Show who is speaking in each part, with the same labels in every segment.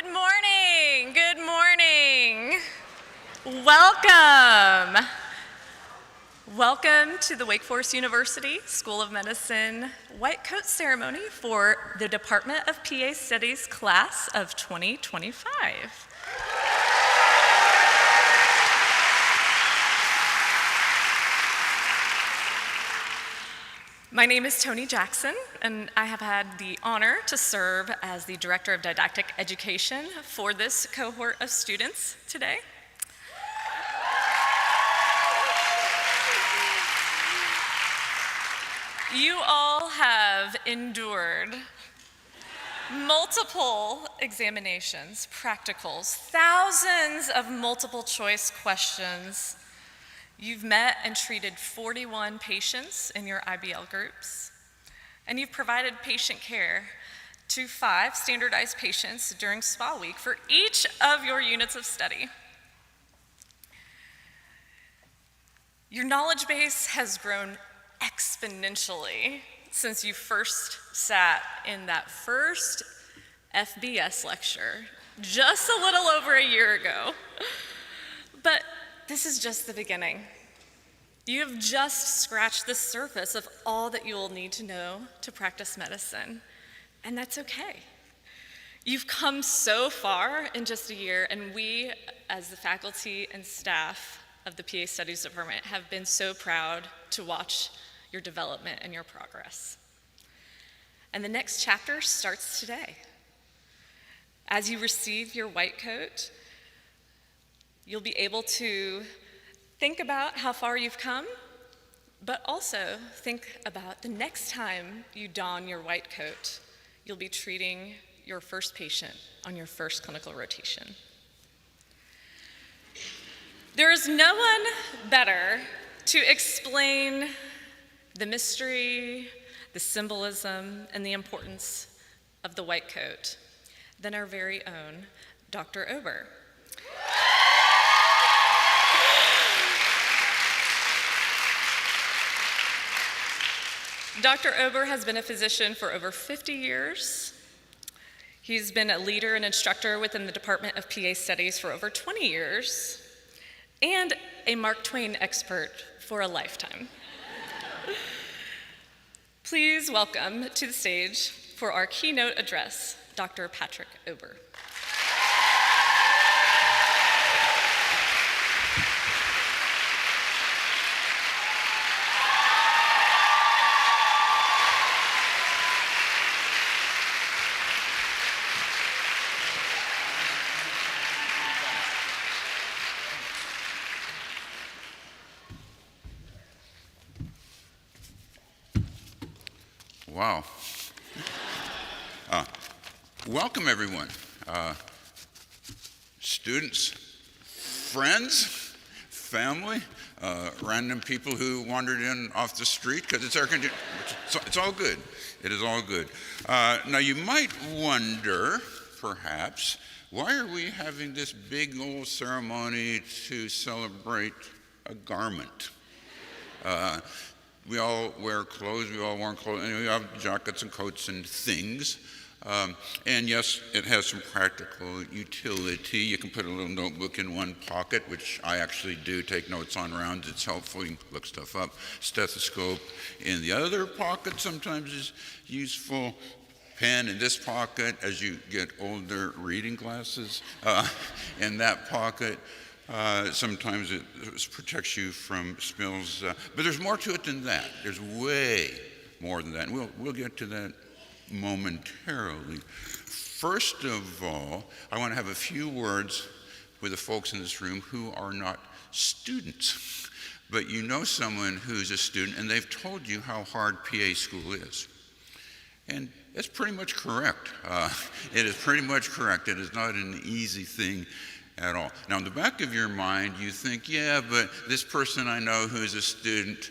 Speaker 1: Good morning. Good morning. Welcome. Welcome to the Wake Forest University School of Medicine White Coat Ceremony for the Department of PA Studies class of 2025. My name is Toni Jackson, and I have had the honor to serve as the Director of Didactic Education for this cohort of students today. You all have endured multiple examinations, practicals, thousands of multiple choice questions. You've met and treated 41 patients in your IBL groups, and you've provided patient care to 5 standardized patients during SPA week for each of your units of study. Your knowledge base has grown exponentially since you first sat in that first FBS lecture just a little over a year ago. But this is just the beginning. You have just scratched the surface of all that you will need to know to practice medicine, and that's okay. You've come so far in just a year, and we, as the faculty and staff of the PA Studies Department, have been so proud to watch your development and your progress. And the next chapter starts today. As you receive your white coat, you'll be able to think about how far you've come, but also think about the next time you don your white coat, you'll be treating your first patient on your first clinical rotation. There is no one better to explain the mystery, the symbolism, and the importance of the white coat than our very own Dr. Ober. Dr. Ober has been a physician for over 50 years. He's been a leader and instructor within the Department of PA Studies for over 20 years, and a Mark Twain expert for a lifetime. Please welcome to the stage for our keynote address, Dr. Patrick Ober.
Speaker 2: Wow. Welcome, everyone. Students, friends, family, random people who wandered in off the street because it's air conditioned. It's all good. It is all good. Now, you might wonder, perhaps, why are we having this big old ceremony to celebrate a garment? We all wear clothes, we all wear clothes, and we have jackets and coats and things. And yes, it has some practical utility. You can put a little notebook in one pocket, which I actually do, take notes on rounds. It's helpful, you can look stuff up. Stethoscope in the other pocket sometimes is useful. Pen in this pocket. As you get older, reading glasses in that pocket. Sometimes it protects you from spills, but there's more to it than that. There's way more than that, and we'll get to that momentarily. First of all, I want to have a few words with the folks in this room who are not students, but you know someone who's a student, and they've told you how hard PA school is. And it's pretty much correct. It is pretty much correct. It is not an easy thing at all. Now, in the back of your mind, you think, yeah, but this person I know who's a student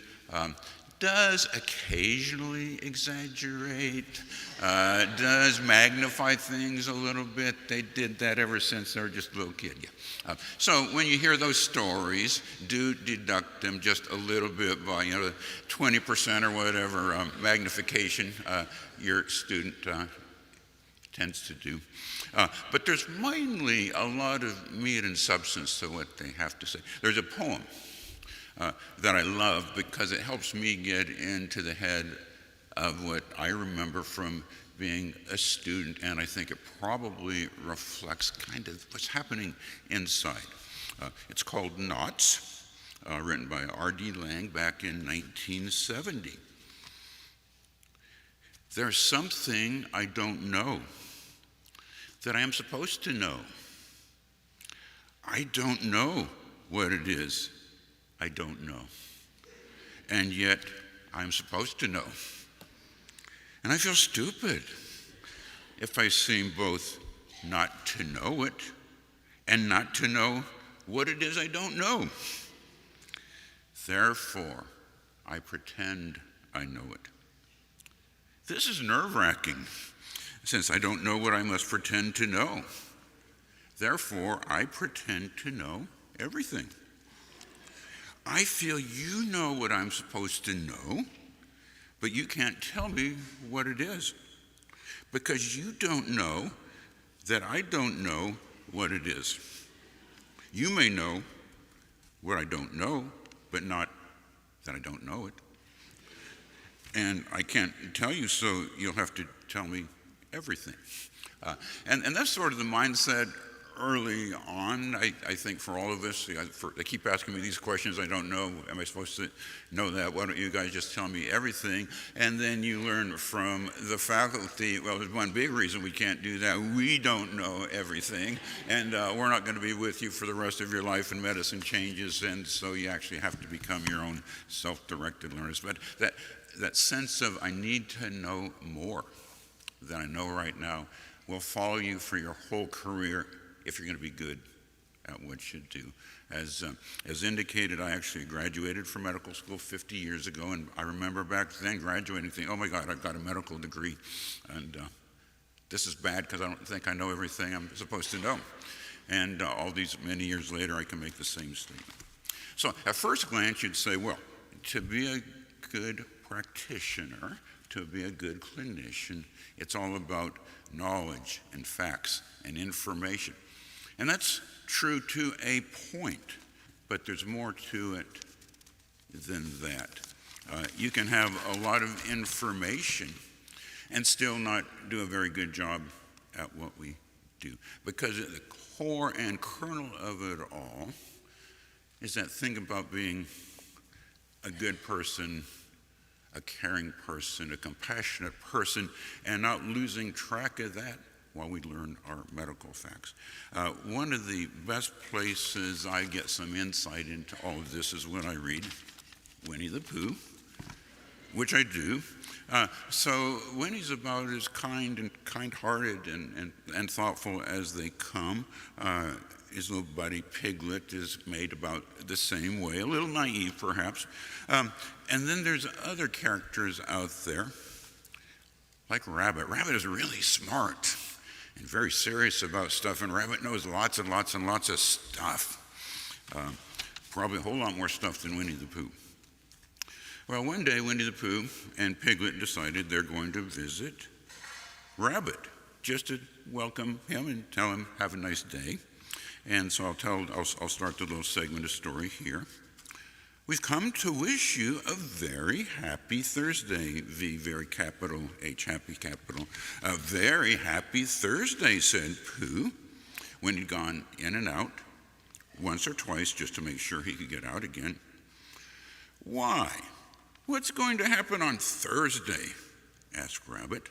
Speaker 2: does occasionally exaggerate, does magnify things a little bit. They did that ever since they were just a little kid. Yeah. So when you hear those stories, do deduct them just a little bit by, 20% or whatever magnification your student tends to do. But there's mainly a lot of meat and substance to what they have to say. There's a poem that I love because it helps me get into the head of what I remember from being a student, and I think it probably reflects kind of what's happening inside. It's called Knots, written by R.D. Lang back in 1970. There's something I don't know that I am supposed to know. I don't know what it is I don't know. And yet I'm supposed to know. And I feel stupid if I seem both not to know it and not to know what it is I don't know. Therefore, I pretend I know it. This is nerve-wracking, since I don't know what I must pretend to know. Therefore, I pretend to know everything. I feel you know what I'm supposed to know, but you can't tell me what it is, because you don't know that I don't know what it is. You may know what I don't know, but not that I don't know it. And I can't tell you, so you'll have to tell me everything. And that's sort of the mindset early on, I think, for all of us. They keep asking me these questions I don't know. Am I supposed to know that? Why don't you guys just tell me everything? And then you learn from the faculty, well, there's one big reason we can't do that. We don't know everything, and we're not going to be with you for the rest of your life, and medicine changes, and so you actually have to become your own self-directed learners. But that sense of I need to know more than I know right now will follow you for your whole career if you're going to be good at what you do. As indicated, I actually graduated from medical school 50 years ago, and I remember back then graduating thinking, oh my God, I've got a medical degree, and this is bad because I don't think I know everything I'm supposed to know. And all these many years later, I can make the same statement. So at first glance, you'd say, well, to be a good practitioner, to be a good clinician, it's all about knowledge and facts and information. And that's true to a point, but there's more to it than that. You can have a lot of information and still not do a very good job at what we do. Because at the core and kernel of it all is that thing about being a good person, a caring person, a compassionate person, and not losing track of that while we learn our medical facts. One of the best places I get some insight into all of this is when I read Winnie the Pooh, which I do. So Winnie's about as kind and kind-hearted and thoughtful as they come. His little buddy Piglet is made about the same way, a little naive perhaps. And then there's other characters out there, like Rabbit. Rabbit is really smart and very serious about stuff, and Rabbit knows lots and lots and lots of stuff. Probably a whole lot more stuff than Winnie the Pooh. Well, one day Winnie the Pooh and Piglet decided they're going to visit Rabbit, just to welcome him and tell him, have a nice day. And so I'll start the little segment of story here. We've come to wish you a very happy Thursday, V very capital, H happy capital. A very happy Thursday, said Pooh, when he'd gone in and out once or twice just to make sure he could get out again. Why? What's going to happen on Thursday? Asked Rabbit.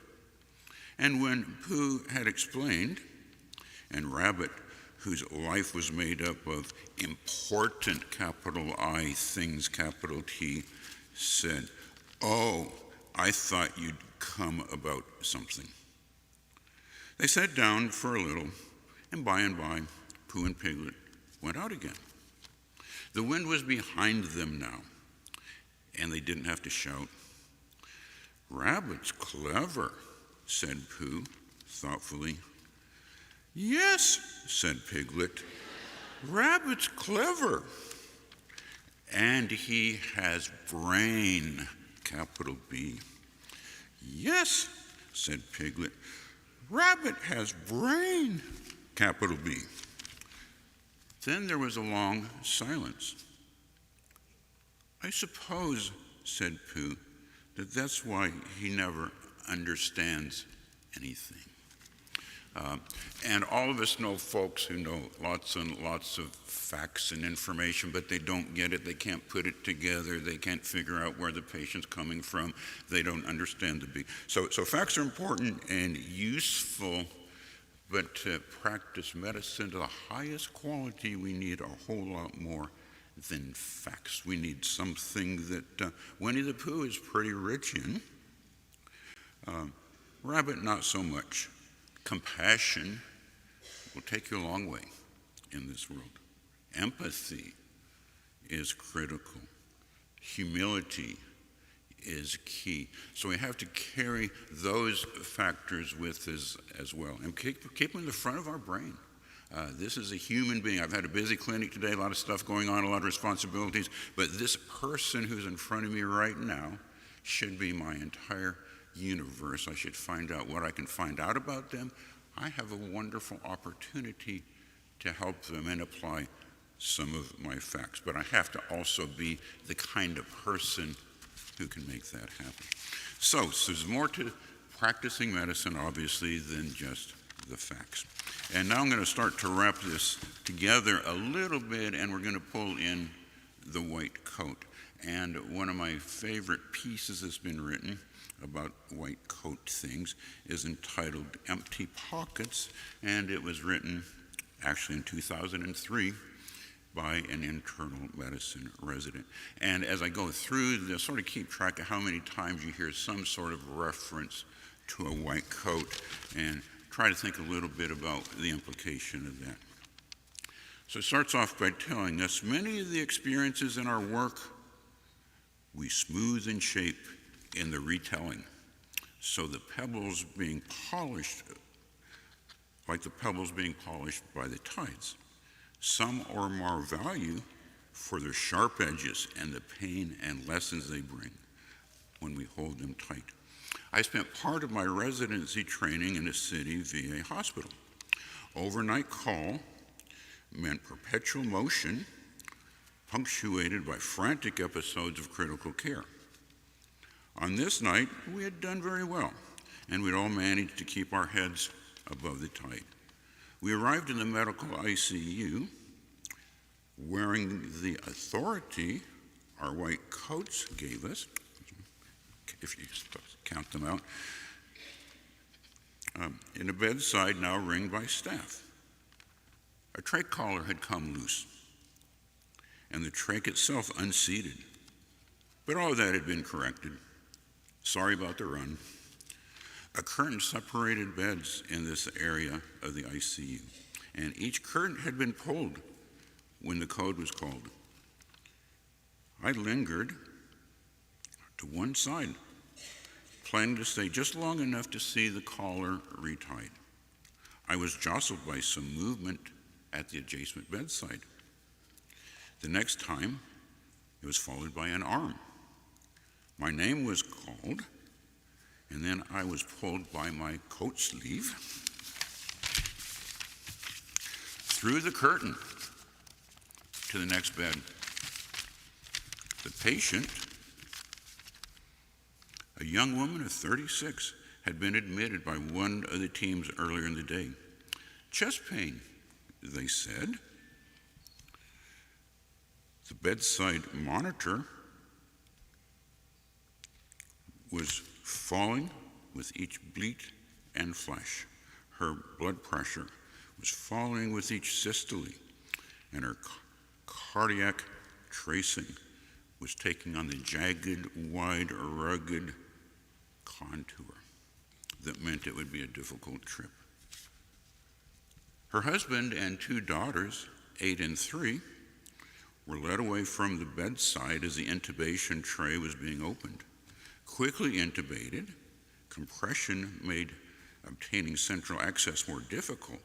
Speaker 2: And when Pooh had explained, and Rabbit, whose life was made up of important, capital I, things, capital T, said, oh, I thought you'd come about something. They sat down for a little, and by, Pooh and Piglet went out again. The wind was behind them now, and they didn't have to shout. Rabbit's clever, said Pooh thoughtfully. Yes, said Piglet, Rabbit's clever. And he has brain, capital B. Yes, said Piglet, Rabbit has brain, capital B. Then there was a long silence. I suppose, said Pooh, that that's why he never understands anything. And all of us know folks who know lots and lots of facts and information, but they don't get it, they can't put it together, they can't figure out where the patient's coming from, they don't understand the big. So facts are important and useful, but to practice medicine to the highest quality, we need a whole lot more than facts. We need something that Winnie the Pooh is pretty rich in. Rabbit, not so much. Compassion will take you a long way in this world. Empathy is critical. Humility is key. So we have to carry those factors with us as well and keep them in the front of our brain. This is a human being. I've had a busy clinic today, a lot of stuff going on, a lot of responsibilities, but this person who's in front of me right now should be my entire universe. I should find out what I can find out about them. I have a wonderful opportunity to help them and apply some of my facts, but I have to also be the kind of person who can make that happen. So there's more to practicing medicine, obviously, than just the facts. And now I'm going to start to wrap this together a little bit, and we're going to pull in the white coat. And one of my favorite pieces that's been written about white coat things is entitled Empty Pockets, and it was written actually in 2003 by an internal medicine resident. And as I go through this, sort of keep track of how many times you hear some sort of reference to a white coat and try to think a little bit about the implication of that. So it starts off by telling us many of the experiences in our work we smooth and shape in the retelling, so the pebbles being polished, like the pebbles being polished by the tides. Some or more value for their sharp edges and the pain and lessons they bring when we hold them tight. I spent part of my residency training in a city VA hospital. Overnight call meant perpetual motion, punctuated by frantic episodes of critical care. On this night, we had done very well, and we'd all managed to keep our heads above the tide. We arrived in the medical ICU wearing the authority our white coats gave us, if you count them out, in a bedside now ringed by staff. A trach collar had come loose, and the trach itself unseated. But all of that had been corrected. Sorry about the run. A curtain separated beds in this area of the ICU, and each curtain had been pulled when the code was called. I lingered to one side, planning to stay just long enough to see the collar retied. I was jostled by some movement at the adjacent bedside. The next time, it was followed by an arm. My name was called, and then I was pulled by my coat sleeve through the curtain to the next bed. The patient, a young woman of 36, had been admitted by one of the teams earlier in the day. Chest pain, they said. The bedside monitor was falling with each bleat and flash. Her blood pressure was falling with each systole, and her cardiac tracing was taking on the jagged, wide, rugged contour that meant it would be a difficult trip. Her husband and two daughters, 8 and 3, were led away from the bedside as the intubation tray was being opened. Quickly intubated, compression made obtaining central access more difficult.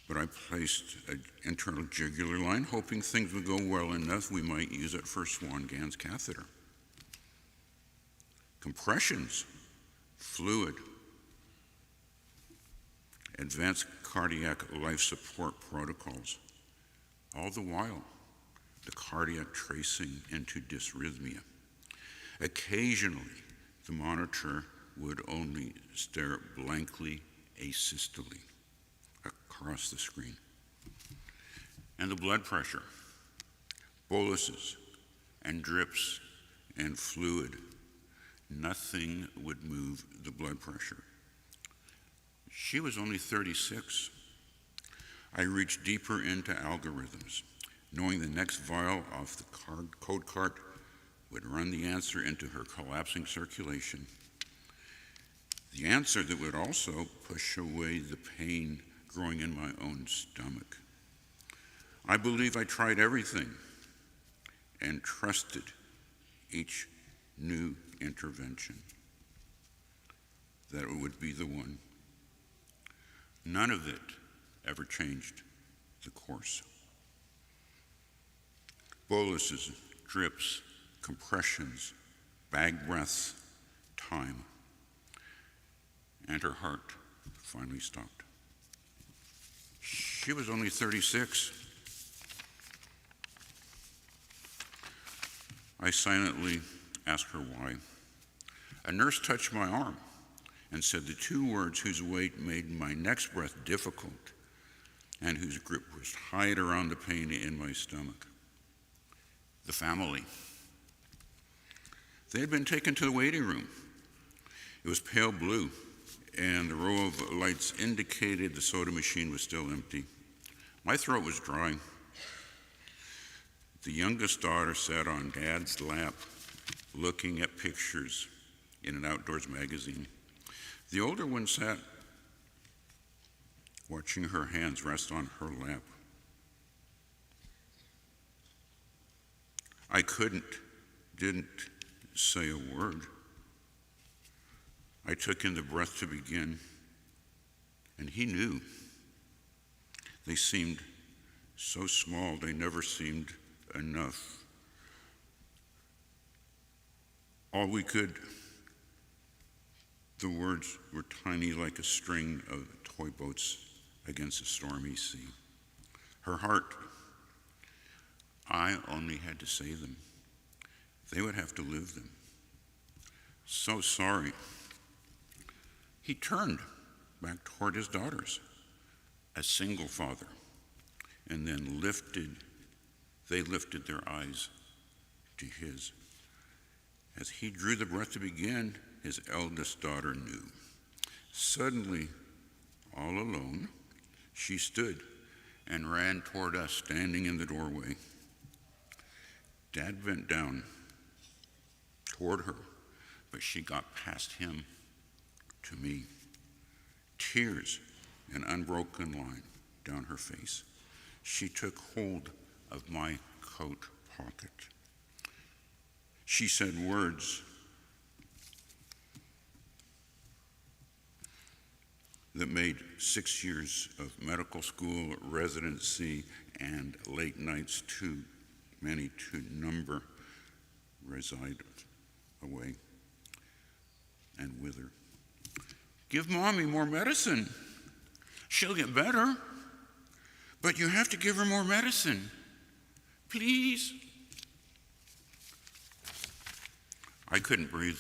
Speaker 2: But I placed an internal jugular line, hoping things would go well enough we might use it for Swan-Ganz catheter. Compressions, fluid, advanced cardiac life support protocols. All the while, the cardiac tracing into dysrhythmia. Occasionally, the monitor would only stare blankly asystole across the screen. And the blood pressure, boluses and drips and fluid. Nothing would move the blood pressure. She was only 36. I reached deeper into algorithms, knowing the next vial off the code cart would run the answer into her collapsing circulation. The answer that would also push away the pain growing in my own stomach. I believe I tried everything and trusted each new intervention, that it would be the one. None of it ever changed the course. Boluses, drips, compressions, bag breaths, time, and her heart finally stopped. She was only 36. I silently asked her why. A nurse touched my arm and said the two words whose weight made my next breath difficult and whose grip was tight around the pain in my stomach. The family. They had been taken to the waiting room. It was pale blue, and the row of lights indicated the soda machine was still empty. My throat was dry. The youngest daughter sat on Dad's lap, looking at pictures in an outdoors magazine. The older one sat watching her hands rest on her lap. I didn't say a word. I took in the breath to begin, and he knew. They seemed so small, they never seemed enough. The words were tiny like a string of toy boats against a stormy sea. Her heart, I only had to say them. They would have to live them. So sorry. He turned back toward his daughters, a single father, and then they lifted their eyes to his. As he drew the breath to begin, his eldest daughter knew. Suddenly, all alone, she stood and ran toward us, standing in the doorway. Dad bent down toward her, but she got past him to me. Tears, an unbroken line down her face. She took hold of my coat pocket. She said words that made 6 years of medical school, residency, and late nights too many to number reside away and wither. Give Mommy more medicine. She'll get better, but you have to give her more medicine. Please. I couldn't breathe.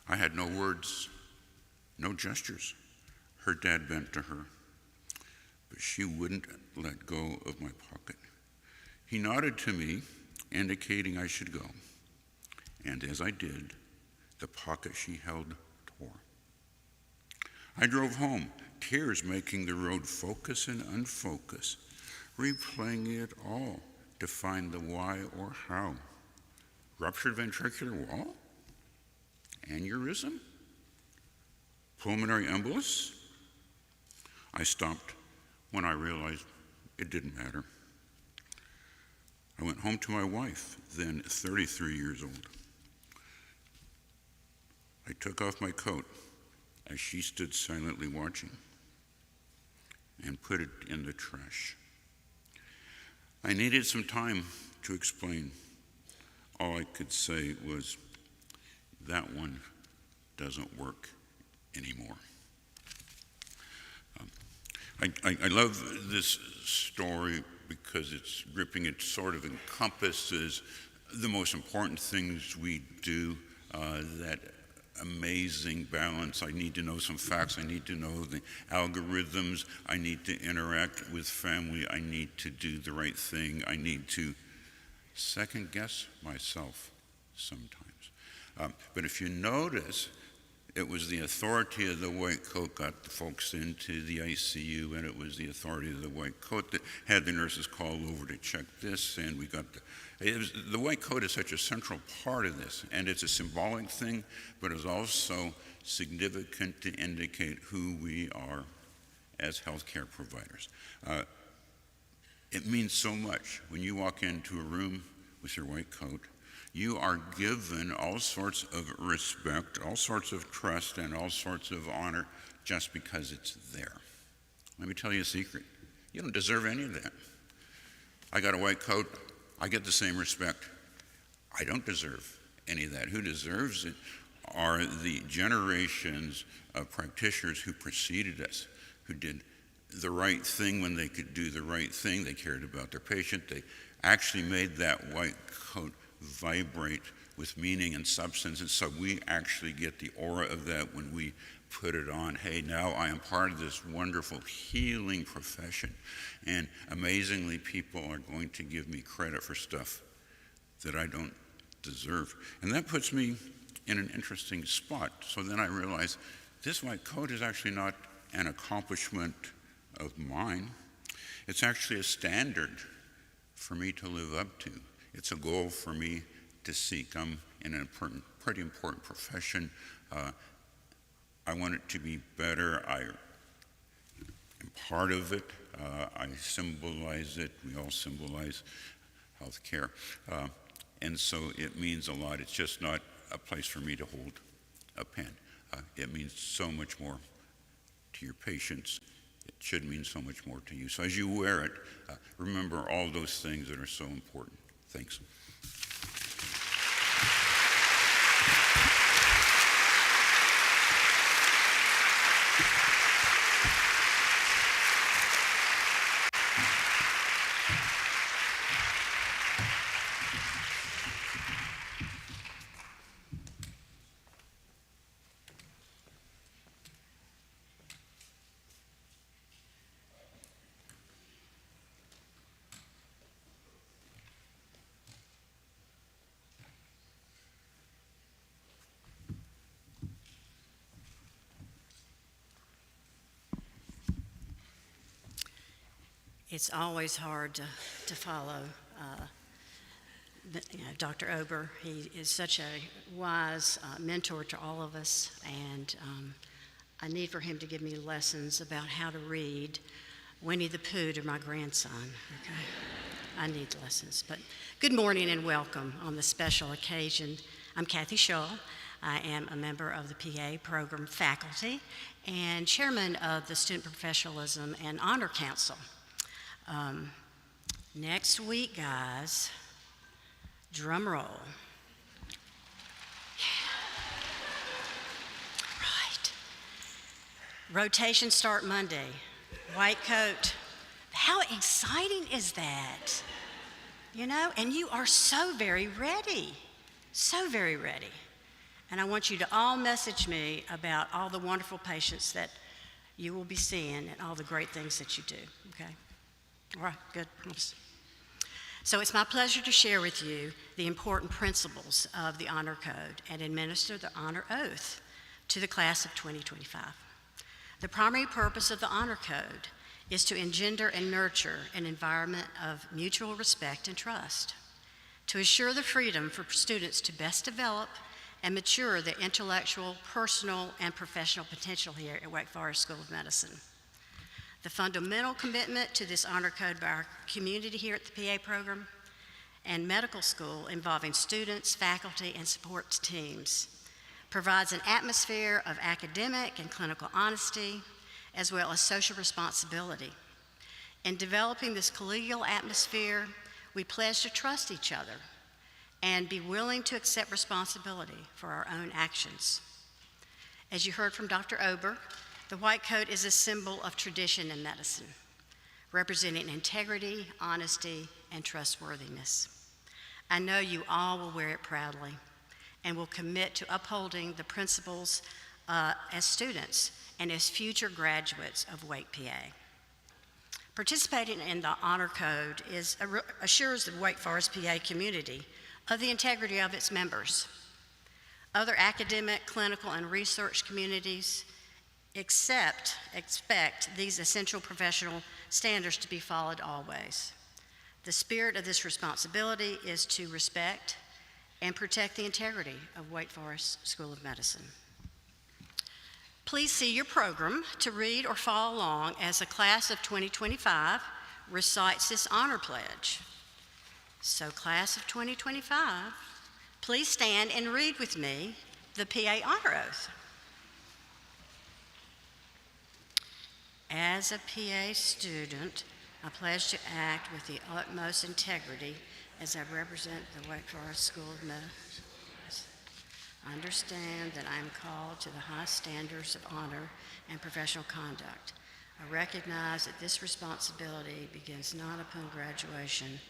Speaker 2: I had no words, no gestures. Her dad bent to her, but she wouldn't let go of my pocket. He nodded to me, indicating I should go. And as I did, the pocket she held tore. I drove home, tears making the road focus and unfocus, replaying it all to find the why or how. Ruptured ventricular wall? Aneurysm? Pulmonary embolus? I stopped when I realized it didn't matter. I went home to my wife, then 33 years old. I took off my coat as she stood silently watching and put it in the trash. I needed some time to explain. All I could say was, that one doesn't work anymore. I love this story because it's gripping. It sort of encompasses the most important things we do, that amazing balance. I need to know some facts. I need to know the algorithms. I need to interact with family. I need to do the right thing. I need to second guess myself sometimes. But if you notice, it was the authority of the white coat got the folks into the ICU, and it was the authority of the white coat that had the nurses call over to check this, and we got the white coat is such a central part of this, and it's a symbolic thing, but it's also significant to indicate who we are as healthcare providers. It means so much when you walk into a room with your white coat. You are given all sorts of respect, all sorts of trust, and all sorts of honor just because it's there. Let me tell you a secret. You don't deserve any of that. I got a white coat. I get the same respect. I don't deserve any of that. Who deserves it are the generations of practitioners who preceded us, who did the right thing when they could do the right thing. They cared about their patient. They actually made that white coat vibrate with meaning and substance, and so we actually get the aura of that when we put it on. Hey, now I am part of this wonderful healing profession, and amazingly people are going to give me credit for stuff that I don't deserve, and that puts me in an interesting spot. So then I realize this white coat is actually not an accomplishment of mine. It's actually a standard for me to live up to. It's a goal for me to seek. I'm in a pretty important profession. I want it to be better. I am part of it. I symbolize it. We all symbolize healthcare. And so it means a lot. It's just not a place for me to hold a pen. It means so much more to your patients. It should mean so much more to you. So as you wear it, remember all those things that are so important. Thanks.
Speaker 3: It's always hard to follow Dr. Ober. He is such a wise mentor to all of us, and I need for him to give me lessons about how to read Winnie the Pooh to my grandson. Okay, I need lessons. But good morning and welcome on this special occasion. I'm Kathy Shaw. I am a member of the PA program faculty and chairman of the Student Professionalism and Honor Council. Next week, guys, drum roll. Yeah. Right. Rotation start Monday. White coat. How exciting is that? You know, and you are so very ready. So very ready. And I want you to all message me about all the wonderful patients that you will be seeing and all the great things that you do, okay? All right, good. So it's my pleasure to share with you the important principles of the Honor Code and administer the Honor Oath to the class of 2025. The primary purpose of the Honor Code is to engender and nurture an environment of mutual respect and trust, to assure the freedom for students to best develop and mature their intellectual, personal, and professional potential here at Wake Forest School of Medicine. The fundamental commitment to this Honor Code by our community here at the PA program and medical school involving students, faculty, and support teams provides an atmosphere of academic and clinical honesty, as well as social responsibility. In developing this collegial atmosphere, we pledge to trust each other and be willing to accept responsibility for our own actions. As you heard from Dr. Ober, The white coat is a symbol of tradition in medicine, representing integrity, honesty, and trustworthiness. I know you all will wear it proudly and will commit to upholding the principles as students and as future graduates of Wake, PA. Participating in the Honor Code assures the Wake Forest, PA community of the integrity of its members. Other academic, clinical, and research communities expect these essential professional standards to be followed always. The spirit of this responsibility is to respect and protect the integrity of Wake Forest School of Medicine. Please see your program to read or follow along as the class of 2025 recites this honor pledge. So, class of 2025, please stand and read with me the PA Honor Oath. As a PA student, I pledge to act with the utmost integrity as I represent the Wake Forest School of Medicine. I understand that I am called to the high standards of honor and professional conduct. I recognize that this responsibility begins not upon graduation,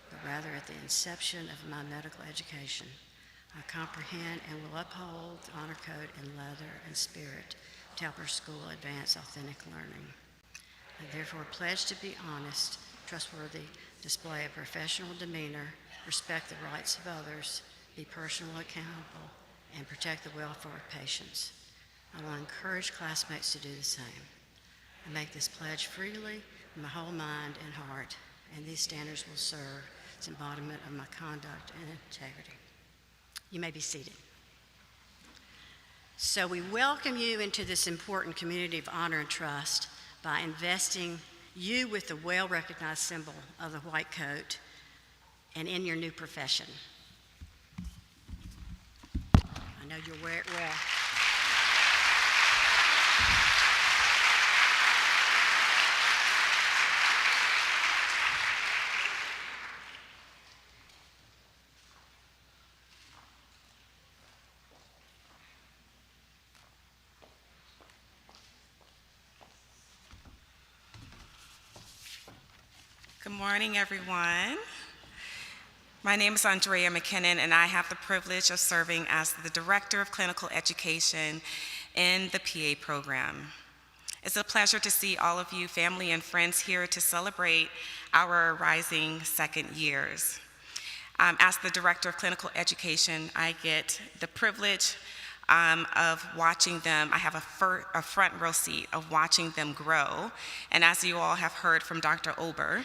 Speaker 3: but rather at the inception of my medical education. I comprehend and will uphold the honor code in letter and spirit to help our school advance authentic learning. I therefore pledge to be honest, trustworthy, display a professional demeanor, respect the rights of others, be personally accountable, and protect the welfare of patients. I will encourage classmates to do the same. I make this pledge freely with my whole mind and heart, and these standards will serve as embodiment of my conduct and integrity. You may be seated. So we welcome you into this important community of honor and trust by investing you with the well-recognized symbol of the white coat and in your new profession. I know you'll wear it well.
Speaker 4: Good morning, everyone. My name is Andrea McKinnon, and I have the privilege of serving as the Director of Clinical Education in the PA program. It's a pleasure to see all of you, family and friends, here to celebrate our rising second years. As the Director of Clinical Education, I get the privilege of watching them. I have a front row seat of watching them grow. And as you all have heard from Dr. Ober,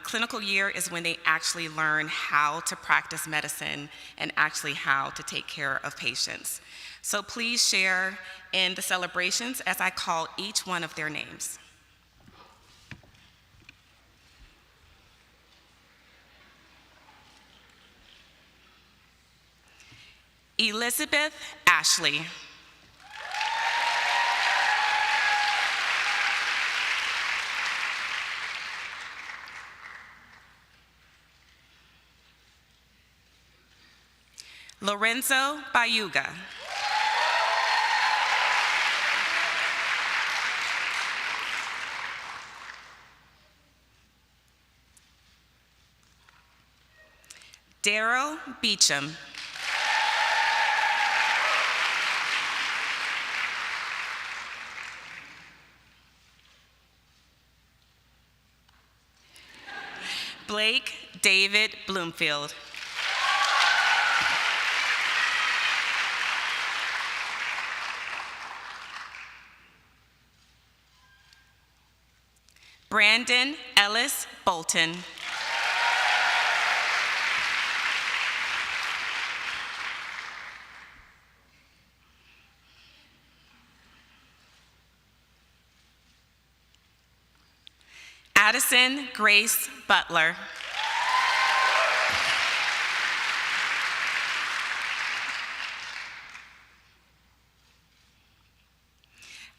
Speaker 4: clinical year is when they actually learn how to practice medicine and actually how to take care of patients. So please share in the celebrations as I call each one of their names. Elizabeth Ashley. Lorenzo Bayuga. Daryl Beecham. Blake David Bloomfield. Brandon Ellis Bolton. Addison Grace Butler.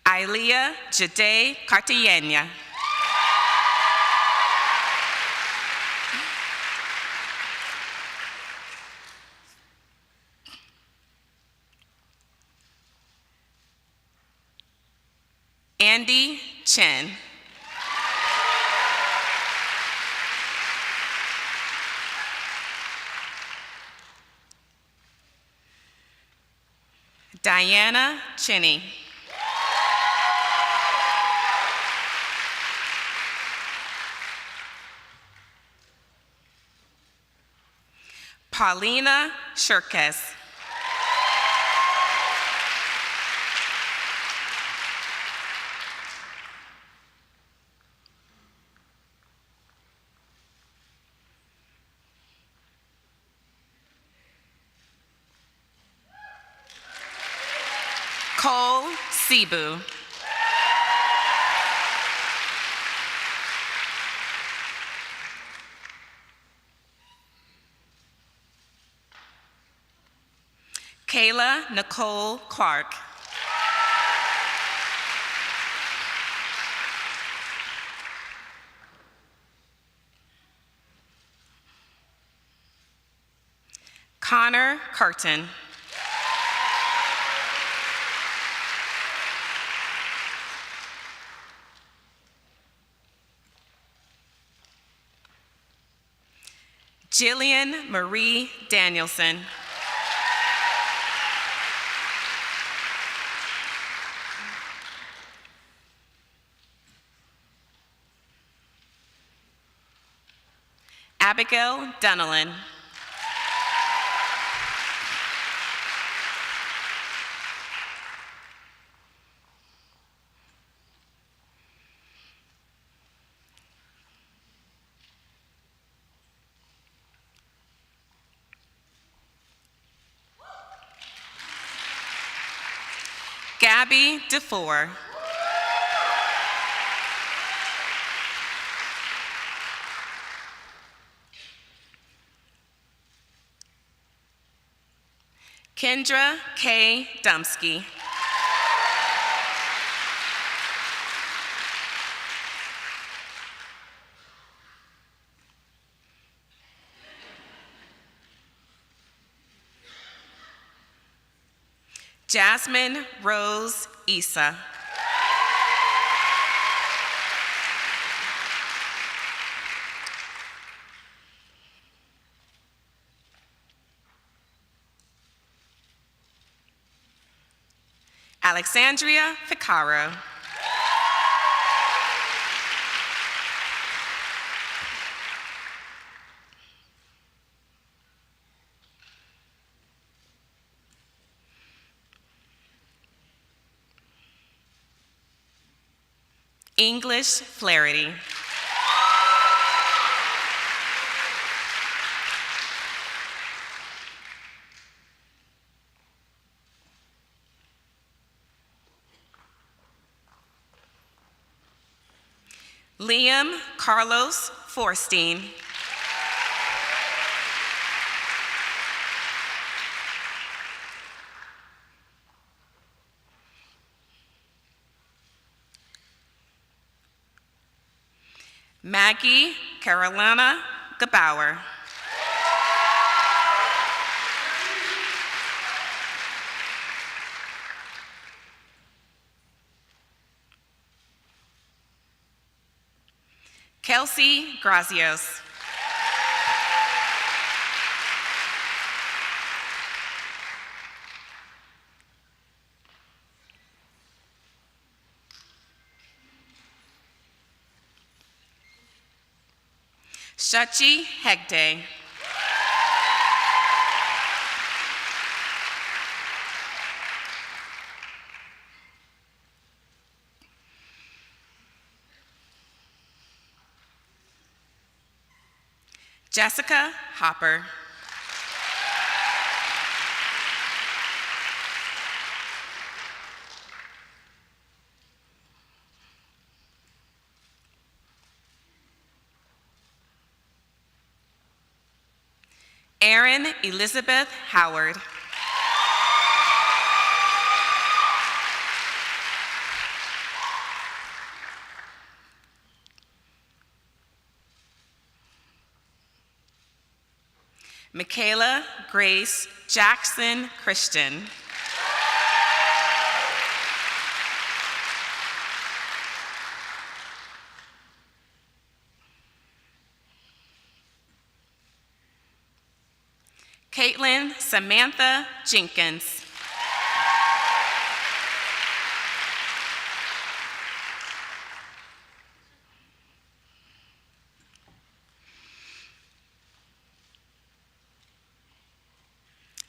Speaker 4: Ilea Jade Cartagena. Andy Chen. Diana Chinney. Paulina Shirkes. Cole Cebu. Kayla Nicole Clark. Connor Curtin. Jillian Marie Danielson. Abigail Dunnelan. Gabby DeFore. Kendra K. Dumsky. Jasmine Rose Issa. Alexandria Ficaro. English Flaherty. Liam Carlos Forstein. Maggie Carolina Gebauer. Kelsey Grazios. Shachi Hegde. Jessica Hopper. Erin Elizabeth Howard. Michaela Grace Jackson Christian. Caitlin Samantha Jenkins.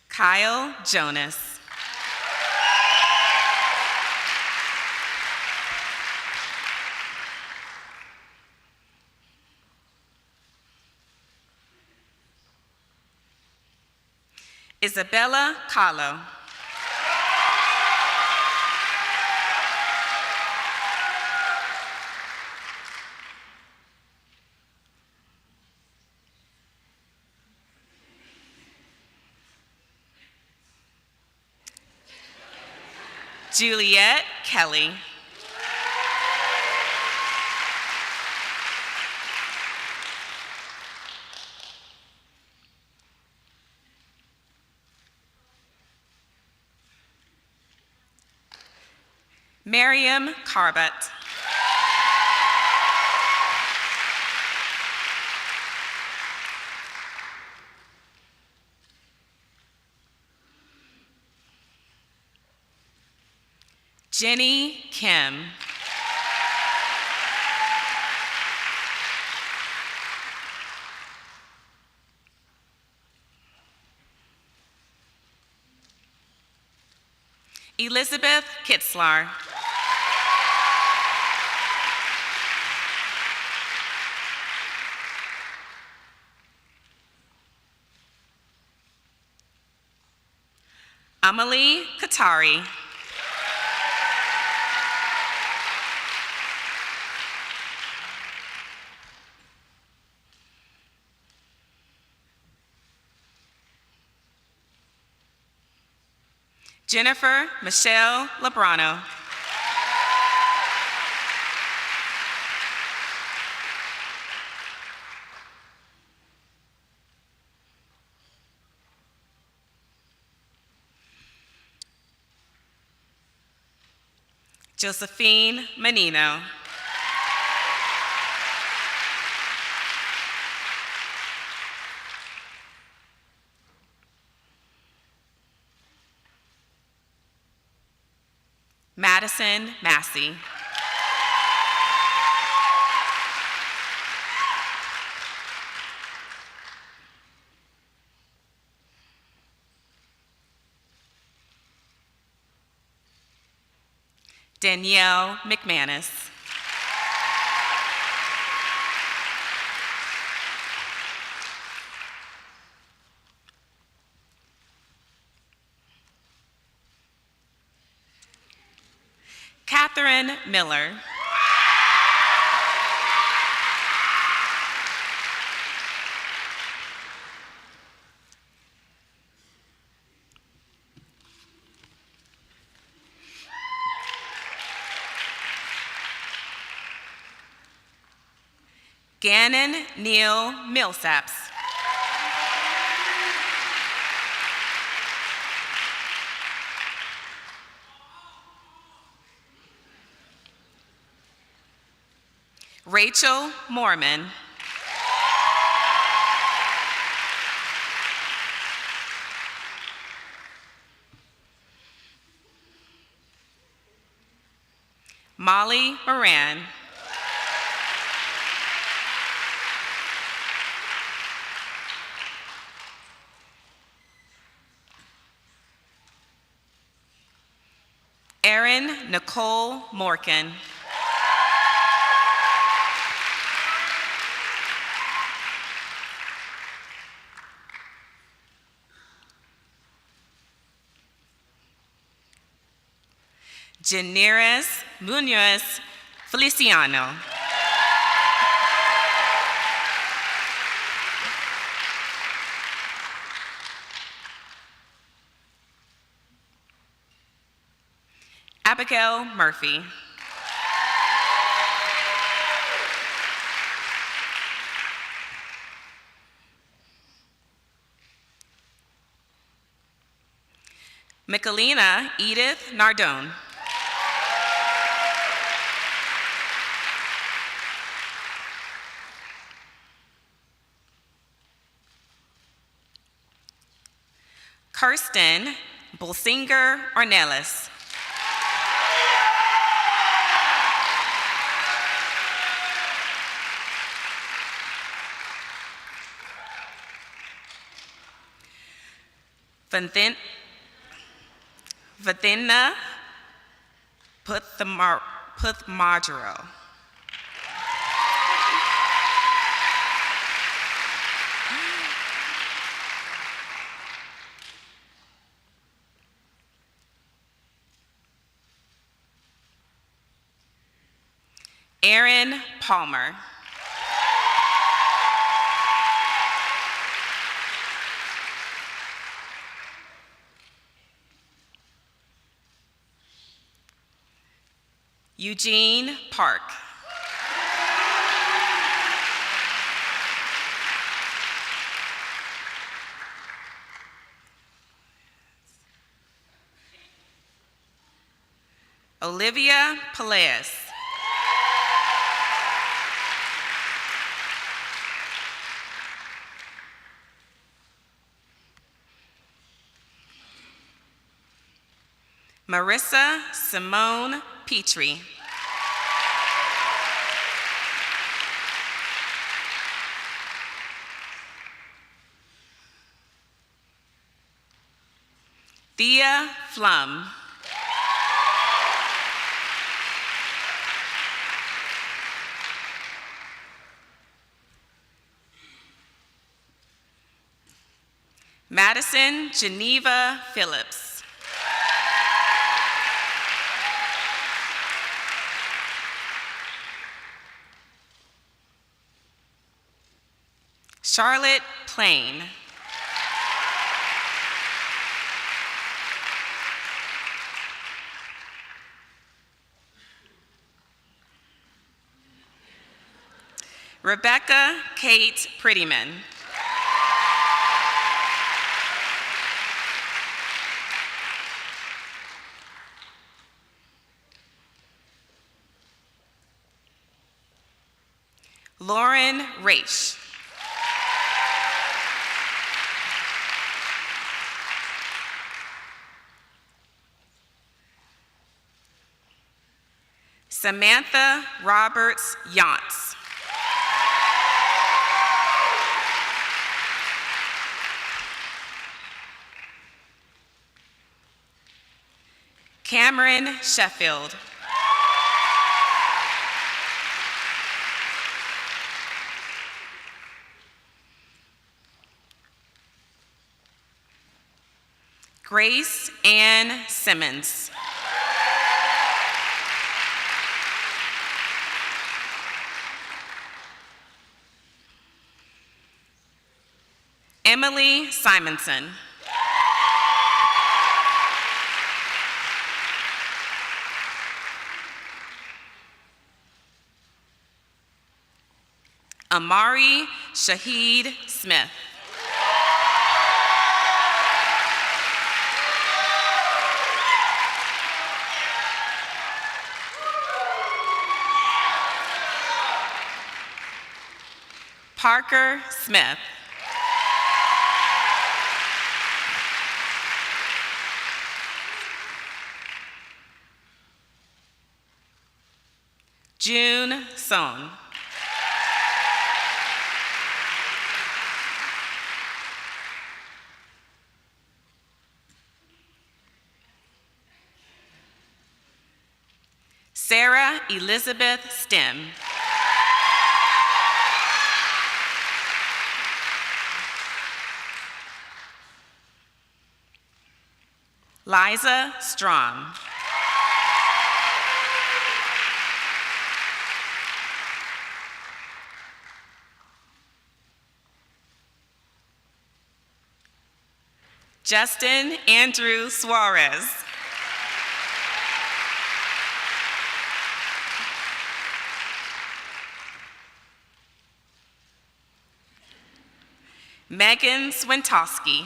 Speaker 4: Kyle Jonas. Isabella Kahlo. Juliet Kelly. Miriam Carbut. Jenny Kim. Elizabeth Kitzlar. Amelie Katari. Jennifer Michelle Labrano. Josephine Menino. Madison Massey. Danielle McManus. Catherine Miller. Gannon Neil Millsaps. Rachel Mormon. Molly Moran. Erin Nicole Morgan. Janeris Munoz Feliciano. Abigail Murphy. Michelina Edith Nardone. Kirsten Bolsinger Ornelas. Vathina Puthmajaro. Aaron Palmer. Eugene Park. Olivia Peleas. Marissa Simone Petrie. Thea Flum. Madison Geneva Phillips. Charlotte Plain. Rebecca Kate Prettyman. Lauren Raish. Samantha Roberts Yantz. Cameron Sheffield. Grace Ann Simmons. Emily Simonson. Amari Shahid Smith. Parker Smith. June Song. Sarah Elizabeth Stem. Liza Strom. Justin Andrew Suarez. Megan Swintowski.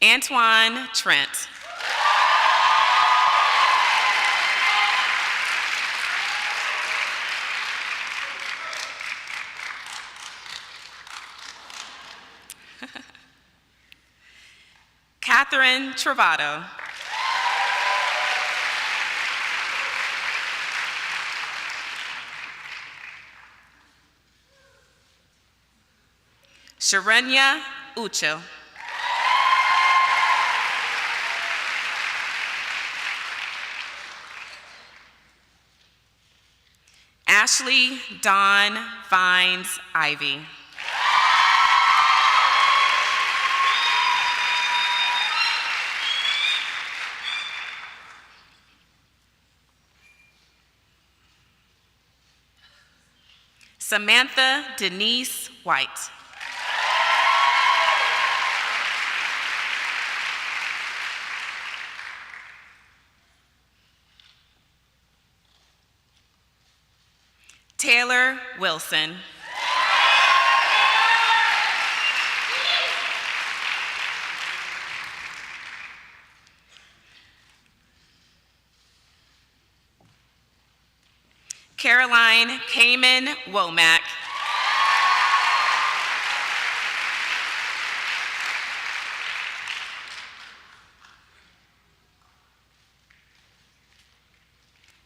Speaker 4: Antoine Trent. Catherine Travato. Sharanya Ucho. Ashley Dawn Vines Ivy. Samantha Denise White. Taylor Wilson. Caroline Kamen Womack.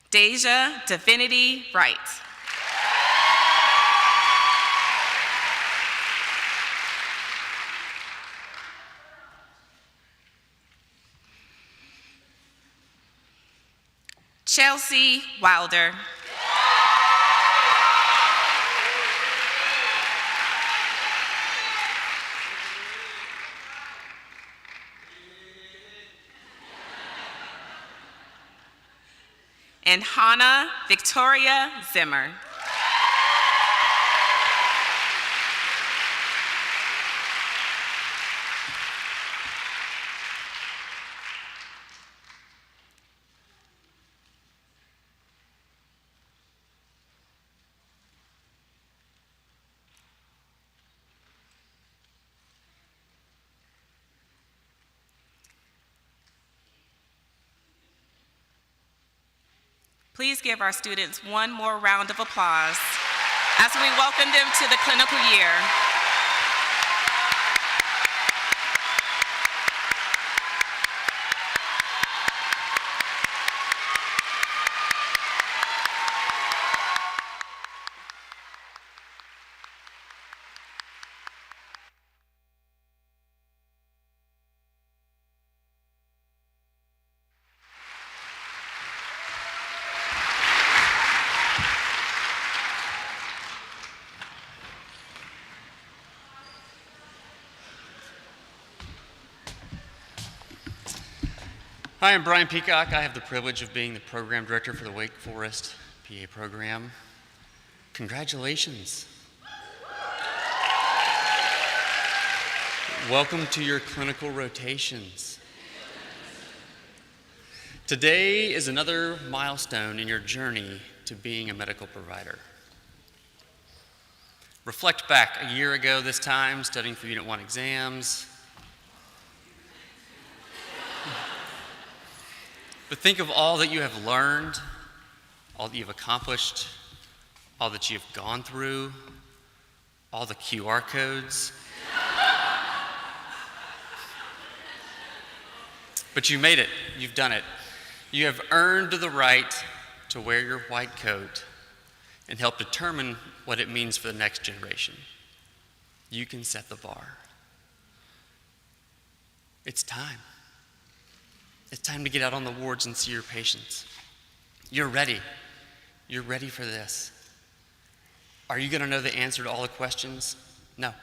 Speaker 4: Deja Divinity Wright. Chelsea Wilder. And Hannah Victoria Zimmer. Please give our students one more round of applause as we welcome them to the clinical year.
Speaker 5: Hi, I'm Brian Peacock. I have the privilege of being the program director for the Wake Forest PA program. Congratulations. Welcome to your clinical rotations. Today is another milestone in your journey to being a medical provider. Reflect back a year ago this time, studying for Unit 1 exams. But think of all that you have learned, all that you've accomplished, all that you've gone through, all the QR codes. But you made it, you've done it. You have earned the right to wear your white coat and help determine what it means for the next generation. You can set the bar. It's time. It's time to get out on the wards and see your patients. You're ready. You're ready for this. Are you going to know the answer to all the questions? No.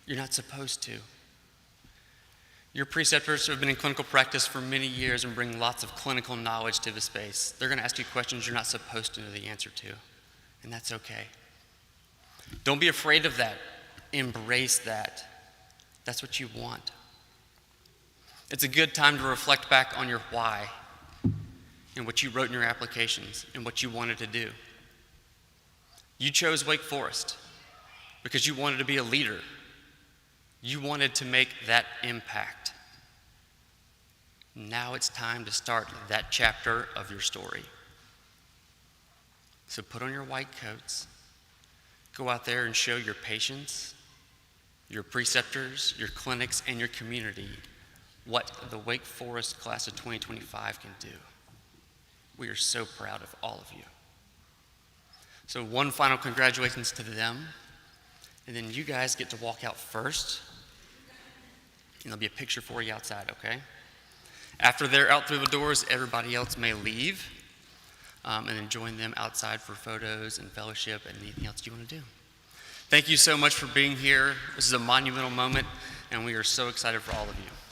Speaker 5: You're not supposed to. Your preceptors have been in clinical practice for many years and bring lots of clinical knowledge to the space. They're going to ask you questions you're not supposed to know the answer to, and that's okay. Don't be afraid of that. Embrace that. That's what you want. It's a good time to reflect back on your why and what you wrote in your applications and what you wanted to do. You chose Wake Forest because you wanted to be a leader. You wanted to make that impact. Now it's time to start that chapter of your story. So put on your white coats, go out there and show your patients, your preceptors, your clinics, and your community what the Wake Forest class of 2025 can do. We are so proud of all of you. So one final congratulations to them, and then you guys get to walk out first, and there'll be a picture for you outside, okay? After they're out through the doors, everybody else may leave, and then join them outside for photos and fellowship and anything else you want to do. Thank you so much for being here. This is a monumental moment, and we are so excited for all of you.